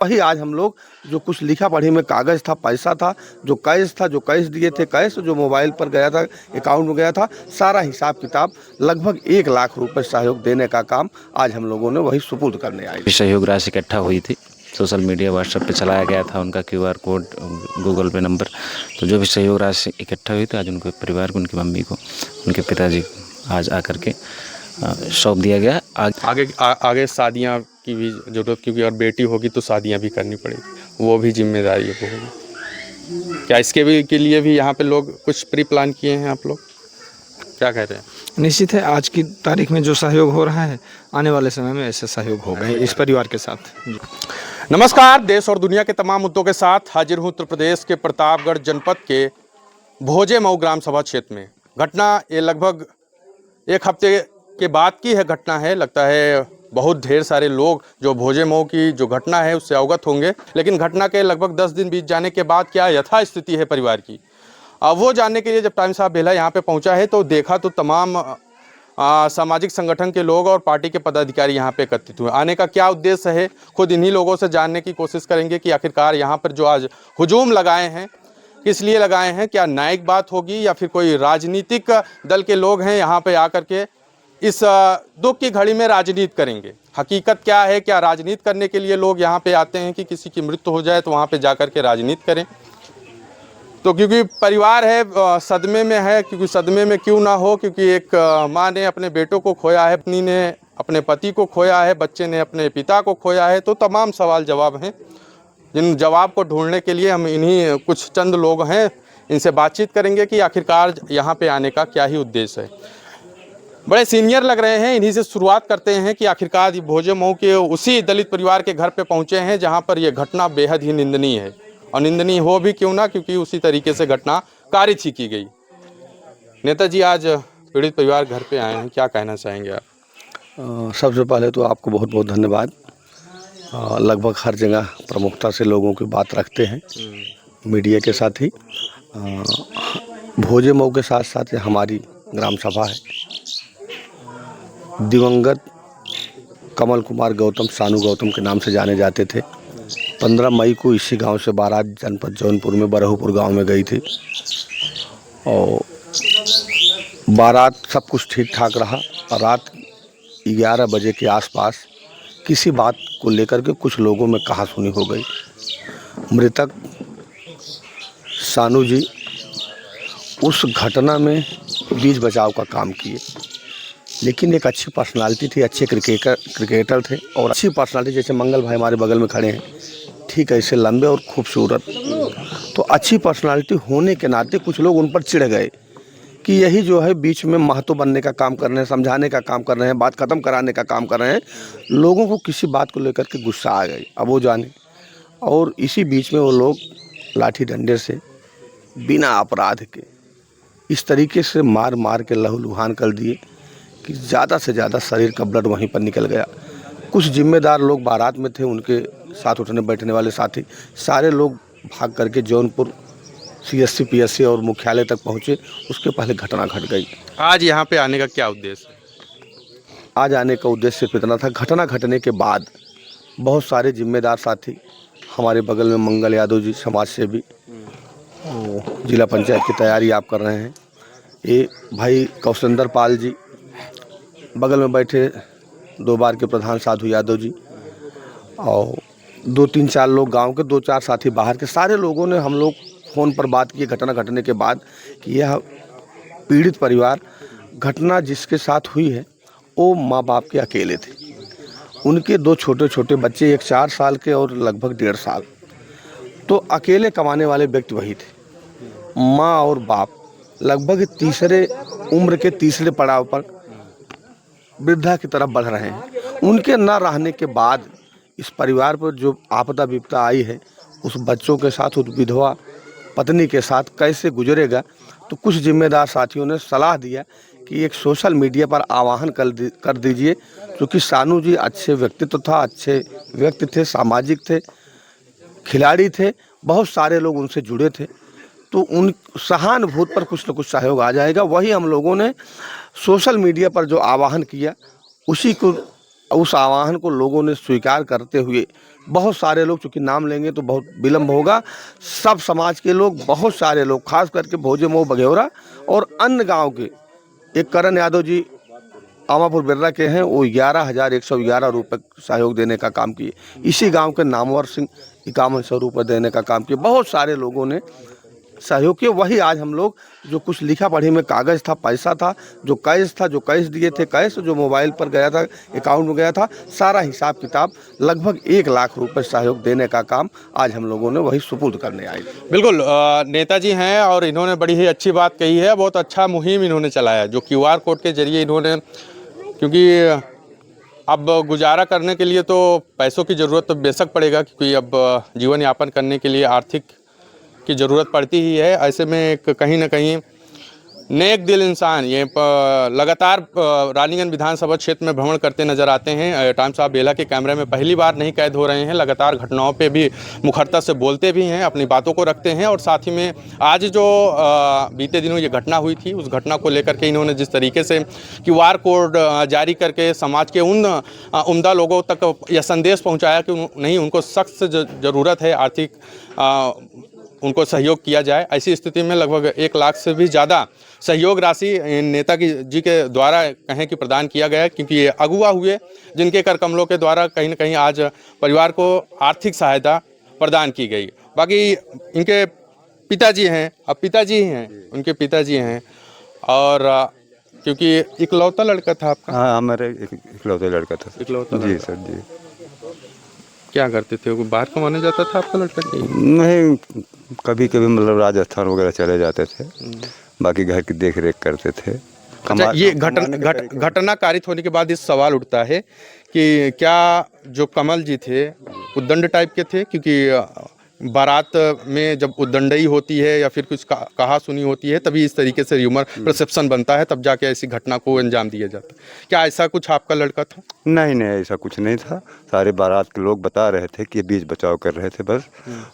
वही आज हम लोग जो कुछ लिखा पढ़ी में कागज़ था, पैसा था, जो कैश दिए थे, कैश जो मोबाइल पर गया था, अकाउंट में गया था, सारा हिसाब किताब लगभग 1 लाख रुपए सहयोग देने का काम आज हम लोगों ने वही सुपुर्द करने आए। सहयोग राशि इकट्ठा हुई थी, सोशल मीडिया व्हाट्सएप पे चलाया गया था उनका QR कोड, गूगल पे नंबर। तो जो भी सहयोग राशि इकट्ठा हुई थी आज उनके परिवार को, उनकी मम्मी को, उनके पिताजी को आज आकर के सौंप दिया गया। आगे शादियाँ की भी ज़रूरत, क्योंकि और बेटी होगी तो शादियाँ भी करनी पड़ेगी, वो भी जिम्मेदारी होगी। क्या इसके भी के लिए भी यहाँ पे लोग कुछ प्री प्लान किए हैं? आप लोग क्या कह रहे हैं? निश्चित है, आज की तारीख में जो सहयोग हो रहा है, आने वाले समय में ऐसे सहयोग होगा इस परिवार के साथ। नमस्कार, देश और दुनिया के तमाम मुद्दों के साथ हाजिर हूँ उत्तर प्रदेश के प्रतापगढ़ जनपद के भोजे मऊ ग्राम सभा क्षेत्र में। घटना ये लगभग 1 हफ्ते के बाद की है घटना है। लगता है बहुत ढेर सारे लोग जो भोजे मऊ की जो घटना है उससे अवगत होंगे, लेकिन घटना के लगभग 10 दिन बीत जाने के बाद क्या यथास्थिति है परिवार की, वो जानने के लिए जब टाइम्स ऑफ बेला यहाँ पे पहुँचा है तो देखा तो तमाम सामाजिक संगठन के लोग और पार्टी के पदाधिकारी यहाँ पे एकत्रित हुए। आने का क्या उद्देश्य है, खुद इन्हीं लोगों से जानने की कोशिश करेंगे कि आखिरकार यहाँ पर जो आज हुजूम लगाए हैं किस लिए लगाए हैं। क्या न्यायिक बात होगी या फिर कोई राजनीतिक दल के लोग हैं यहाँ पे आकर के इस दुख की घड़ी में राजनीति करेंगे। हकीकत क्या है, क्या राजनीति करने के लिए लोग यहाँ पे आते हैं कि किसी की मृत्यु हो जाए तो वहाँ पे जाकर के राजनीति करें? तो क्योंकि परिवार है सदमे में है, क्योंकि सदमे में क्यों ना हो, क्योंकि एक माँ ने अपने बेटों को खोया है, पत्नी ने अपने पति को खोया है, बच्चे ने अपने पिता को खोया है। तो तमाम सवाल जवाब हैं, जिन जवाब को ढूंढने के लिए हम इन्हीं कुछ चंद लोग हैं, इनसे बातचीत करेंगे कि आखिरकार यहाँ पे आने का क्या ही उद्देश्य है। बड़े सीनियर लग रहे हैं, इन्हीं से शुरुआत करते हैं कि आखिरकार भोजे मऊ के उसी दलित परिवार के घर पे पहुँचे हैं जहाँ पर यह घटना बेहद ही निंदनीय है, और निंदनीय हो भी क्यों ना, क्योंकि उसी तरीके से घटना कारित ही की गई। नेताजी, आज पीड़ित परिवार घर पे आए हैं, क्या कहना चाहेंगे आप? सबसे पहले तो आपको बहुत बहुत धन्यवाद। लगभग हर जगह प्रमुखता से लोगों की बात रखते हैं, मीडिया के साथ ही। भोजे मऊ के साथ साथ ये हमारी ग्राम सभा है। दिवंगत कमल कुमार गौतम, सानू गौतम के नाम से जाने जाते थे। 15 मई को इसी गांव से बारात जनपद जौनपुर में बरहपुर गांव में गई थी, और बारात सब कुछ ठीक ठाक रहा। और रात 11 बजे के आसपास किसी बात को लेकर के कुछ लोगों में कहासुनी हो गई। मृतक सानू जी उस घटना में बीच बचाव का काम किए, लेकिन एक अच्छी पर्सनालिटी थी, अच्छे क्रिकेटर थे, और अच्छी पर्सनालिटी जैसे मंगल भाई हमारे बगल में खड़े हैं, ठीक ऐसे लंबे और खूबसूरत। तो अच्छी पर्सनालिटी होने के नाते कुछ लोग उन पर चिढ़ गए कि यही जो है बीच में महतो बनने का काम कर रहे हैं, समझाने का काम कर रहे हैं, बात ख़त्म कराने का काम कर रहे हैं। लोगों को किसी बात को लेकर के गुस्सा आ गई, अब वो जाने। और इसी बीच में वो लोग लाठी डंडे से बिना अपराध के इस तरीके से मार मार के लहूलुहान कर दिए कि ज़्यादा से ज़्यादा शरीर का ब्लड वहीं पर निकल गया। कुछ जिम्मेदार लोग बारात में थे, उनके साथ उठने बैठने वाले साथी सारे लोग भाग करके जौनपुर CSC PSC और मुख्यालय तक पहुँचे। उसके पहले घटना घट गई। आज यहाँ पे आने का क्या उद्देश्य है? आज आने का उद्देश्य सिर्फ इतना था, घटना घटने के बाद बहुत सारे जिम्मेदार साथी हमारे बगल में, मंगल यादव जी समाज सेवी, जिला पंचायत की तैयारी आप कर रहे हैं, ये भाई कौशलेंद्र पाल जी बगल में बैठे, 2 बार के प्रधान साधु यादव जी, और 2-3-4 लोग गांव के, 2-4 साथी बाहर के, सारे लोगों ने हम लोग फ़ोन पर बात की घटना घटने के बाद कि यह पीड़ित परिवार, घटना जिसके साथ हुई है वो माँ बाप के अकेले थे। उनके 2 छोटे छोटे बच्चे, एक 4 साल के और लगभग 1.5 साल। तो अकेले कमाने वाले व्यक्ति वही थे। माँ और बाप लगभग उम्र के तीसरे पड़ाव पर वृद्धा की तरफ बढ़ रहे हैं। उनके न रहने के बाद इस परिवार पर जो आपदा विपदा आई है, उस बच्चों के साथ, उस विधवा पत्नी के साथ कैसे गुजरेगा। तो कुछ जिम्मेदार साथियों ने सलाह दिया कि एक सोशल मीडिया पर आह्वान कर दीजिए, क्योंकि सानू जी अच्छे व्यक्तित्व था, अच्छे व्यक्ति थे, सामाजिक थे, खिलाड़ी थे, बहुत सारे लोग उनसे जुड़े थे। तो उन सहानुभूति पर कुछ न कुछ सहयोग आ जाएगा। वही हम लोगों ने सोशल मीडिया पर जो आह्वान किया, उस आह्वान को लोगों ने स्वीकार करते हुए बहुत सारे लोग, चूँकि नाम लेंगे तो बहुत विलम्ब होगा, सब समाज के लोग, बहुत सारे लोग, खास करके भोजे मऊ बघेवरा और अन्य गांव के, एक करण यादव जी आमापुर बिर्रा के हैं, वो 11,111 रुपये सहयोग देने का काम किए। इसी गांव के नामवर सिंह 5100 रुपये देने का काम किए। बहुत सारे लोगों ने सहयोग किया। वही आज हम लोग जो कुछ लिखा पढ़ी में कागज़ था, पैसा था, जो कैश दिए थे, कैश जो मोबाइल पर गया था, अकाउंट में गया था, सारा हिसाब किताब लगभग 1 लाख रुपए सहयोग देने का काम आज हम लोगों ने वही सुपुर्द करने आए। बिल्कुल, नेताजी हैं और इन्होंने बड़ी ही अच्छी बात कही है। बहुत अच्छा मुहिम इन्होंने चलाया जो QR कोड के जरिए इन्होंने, क्योंकि अब गुजारा करने के लिए तो पैसों की ज़रूरत तो बेशक पड़ेगा, क्योंकि अब जीवन यापन करने के लिए आर्थिक की ज़रूरत पड़ती ही है। ऐसे में कहीं ना कहीं नेक दिल इंसान ये लगातार रानीगंज विधानसभा क्षेत्र में भ्रमण करते नजर आते हैं। टाइम्स ऑफ बेला के कैमरे में पहली बार नहीं कैद हो रहे हैं, लगातार घटनाओं पे भी मुखरता से बोलते भी हैं, अपनी बातों को रखते हैं। और साथ ही में आज जो बीते दिनों ये घटना हुई थी, उस घटना को लेकर के इन्होंने जिस तरीके से QR कोड जारी करके समाज के उन उम्दा लोगों तक यह संदेश पहुँचाया कि नहीं, उनको सख्त ज़रूरत है आर्थिक उनको सहयोग किया जाए। ऐसी स्थिति में लगभग 1 लाख से भी ज़्यादा सहयोग राशि नेताजी जी के द्वारा कहें कि प्रदान किया गया, क्योंकि ये अगुवा हुए जिनके कर कमलों के द्वारा कहीं न कहीं आज परिवार को आर्थिक सहायता प्रदान की गई। बाकी इनके पिताजी हैं, अब पिताजी ही हैं, उनके पिताजी हैं, और क्योंकि इकलौता लड़का था आपका। हाँ, हमारे इकलौता लड़का था। इकलौता जी सर जी। क्या करते थे वो? बाहर कमाने जाता था आपका लड़का? नहीं, कभी कभी मतलब राजस्थान वगैरह चले जाते थे, बाकी घर की देख रेख करते थे। अच्छा, ये घटना कारित होने के बाद इस सवाल उठता है कि क्या जो कमल जी थे उद्दंड टाइप के थे? क्योंकि बारात में जब उद्दंडई होती है या फिर कुछ कहा सुनी होती है, तभी इस तरीके से ह्यूमर परसेप्शन बनता है, तब जाके ऐसी घटना को अंजाम दिया जाता है। क्या ऐसा कुछ आपका लड़का था? नहीं नहीं, ऐसा कुछ नहीं था। सारे बारात के लोग बता रहे थे कि बीच बचाव कर रहे थे, बस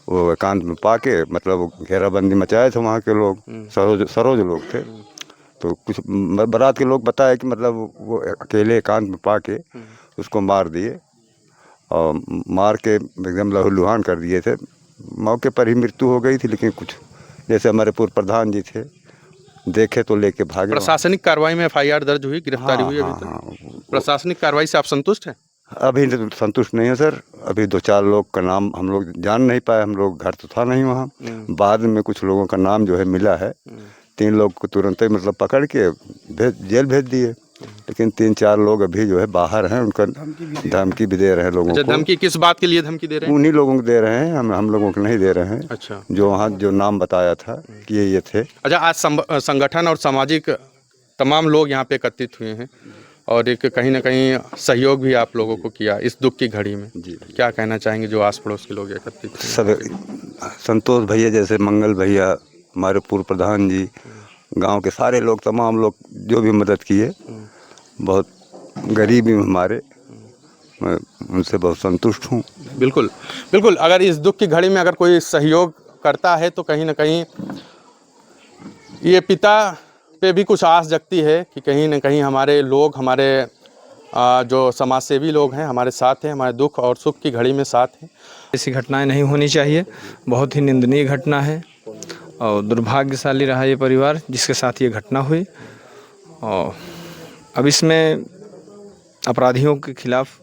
वो एकांत में पाके मतलब घेराबंदी मचाए थे वहाँ के लोग, सरोज लोग थे। तो कुछ बारात के लोग बताए कि मतलब वो अकेले एकांत में पाके उसको मार दिए, और मार के एकदम लहूलुहान कर दिए थे। मौके पर ही मृत्यु हो गई थी, लेकिन कुछ जैसे हमारे पूर्व प्रधान जी थे, देखे तो लेके भागे। प्रशासनिक कार्रवाई में FIR दर्ज हुई, गिरफ्तारी हुई अभी तक? प्रशासनिक कार्रवाई से आप संतुष्ट हैं? अभी तो संतुष्ट नहीं है सर। अभी 2-4 लोग का नाम हम लोग जान नहीं पाए, हम लोग घर तो था नहीं वहाँ। बाद में कुछ लोगों का नाम जो है मिला है। 3 लोग को तुरंत ही मतलब पकड़ के जेल भेज दिए, लेकिन 3-4 लोग अभी जो है बाहर हैं। उनका धमकी भी दे रहे हैं लोगों को। धमकी किस बात के लिए धमकी दे रहे हैं? उन्हीं लोगों को दे रहे हैं, हम लोगों को नहीं दे रहे हैं। अच्छा, जो वहाँ जो नाम बताया था कि ये थे। अच्छा, आज संगठन और सामाजिक तमाम लोग यहाँ पे एकत्रित हुए हैं और एक कहीं ना कहीं सहयोग भी आप लोगों को किया इस दुख की घड़ी में। जी, क्या कहना चाहेंगे जो आस पड़ोस के लोग एकत्रित हुए? सब संतोष भैया जैसे, मंगल भैया, हमारे पूर्व प्रधान जी, गांव के सारे लोग, तमाम लोग जो भी मदद किए, बहुत गरीबी में हमारे, मैं उनसे बहुत संतुष्ट हूँ। बिल्कुल बिल्कुल, अगर इस दुख की घड़ी में अगर कोई सहयोग करता है तो कहीं ना कहीं ये पिता पे भी कुछ आस जगती है कि कहीं ना कहीं हमारे लोग, हमारे जो समाजसेवी लोग हैं हमारे साथ हैं, हमारे दुख और सुख की घड़ी में साथ हैं। ऐसी घटनाएं नहीं होनी चाहिए, बहुत ही निंदनीय घटना है और दुर्भाग्यशाली रहा ये परिवार जिसके साथ ये घटना हुई। और अब इसमें अपराधियों के खिलाफ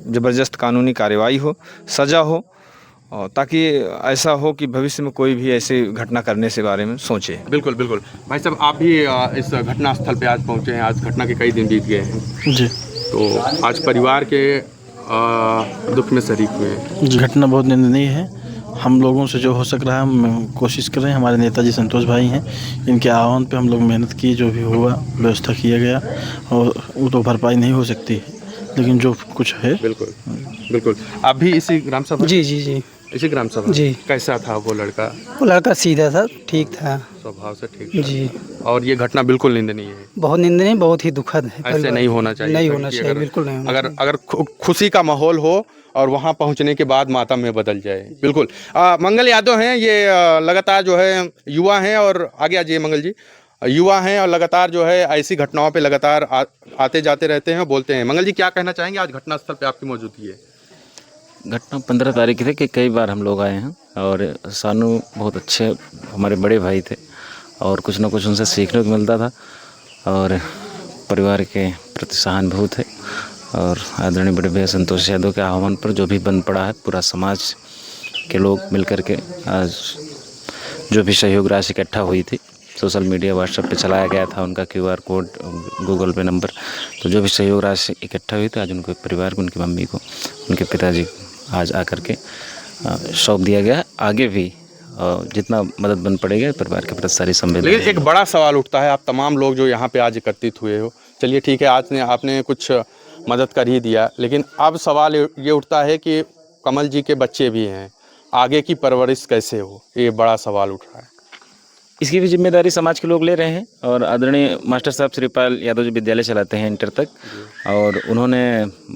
ज़बरदस्त कानूनी कार्रवाई हो, सज़ा हो, और ताकि ऐसा हो कि भविष्य में कोई भी ऐसी घटना करने से बारे में सोचे। बिल्कुल बिल्कुल। भाई साहब, आप भी इस घटना स्थल पे आज पहुँचे हैं। आज घटना के कई दिन बीत गए हैं जी, तो आज परिवार के दुख में शरीक हुए हैं। घटना बहुत निंदनीय है। हम लोगों से जो हो सक रहा है हम कोशिश कर रहे हैं। हमारे नेताजी संतोष भाई हैं, इनके आह्वान पे हम लोग मेहनत की, जो भी हुआ व्यवस्था किया गया, और वो तो भरपाई नहीं हो सकती, लेकिन जो कुछ है। बिल्कुल बिल्कुल। आप भी इसी ग्राम सभा? जी जी जी इसी ग्राम सभा? जी। कैसा था वो लड़का? वो लड़का सीधा था, ठीक था, स्वभाव से ठीक था। जी। और ये घटना बिल्कुल निंदनीय है, बहुत निंदनीय, बहुत ही दुखद है। ऐसे नहीं होना चाहिए। नहीं होना चाहिए, बिल्कुल नहीं होना चाहिए। अगर खुशी का माहौल हो और वहाँ पहुँचने के बाद मातम में बदल जाए। बिल्कुल। मंगल यादव हैं, ये लगातार जो है युवा हैं, और आगे आ जाइए मंगल जी, युवा हैं और लगातार जो है ऐसी घटनाओं पे लगातार आते जाते रहते हैं, बोलते हैं। मंगल जी, क्या कहना चाहेंगे? आज घटनास्थल पे आपकी मौजूदगी है। घटना 15 तारीख की थी कि कई बार हम लोग आए हैं और सानू बहुत अच्छे हमारे बड़े भाई थे और कुछ ना कुछ उनसे सीखने को मिलता था और परिवार के प्रति सहानुभूत है और आदरणीय बड़े भैया संतोष यादव के आह्वान पर जो भी बंद पड़ा है पूरा समाज के लोग मिलकर के आज जो भी सहयोग राशि इकट्ठा हुई थी सोशल मीडिया व्हाट्सएप पे चलाया गया था उनका QR कोड गूगल पे नंबर, तो जो भी सहयोग राशि इकट्ठा हुई थी आज उनके परिवार को, उनकी मम्मी को, उनके पिताजी आज आकर के सौंप दिया गया। आगे भी जितना मदद बन पड़ेगा परिवार के प्रति सारी संवेदना। लेकिन एक बड़ा सवाल उठता है, आप तमाम लोग जो यहाँ पे आज एकत्रित हुए हो, चलिए ठीक है आज आपने कुछ मदद कर ही दिया, लेकिन अब सवाल ये उठता है कि कमल जी के बच्चे भी हैं, आगे की परवरिश कैसे हो, ये बड़ा सवाल उठ रहा है। इसकी भी जिम्मेदारी समाज के लोग ले रहे हैं और आदरणीय मास्टर साहब श्रीपाल यादव जी विद्यालय चलाते हैं इंटर तक और उन्होंने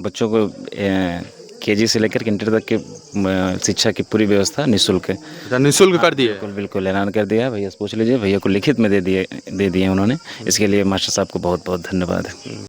बच्चों को KG से लेकर इंटर तक की शिक्षा की पूरी व्यवस्था निःशुल्क निःशुल्क कर दिए। बिल्कुल बिल्कुल ऐलान कर दिया है। भैया से पूछ लीजिए, भैया को लिखित में दे दिए उन्होंने। इसके लिए मास्टर साहब को बहुत बहुत धन्यवाद है।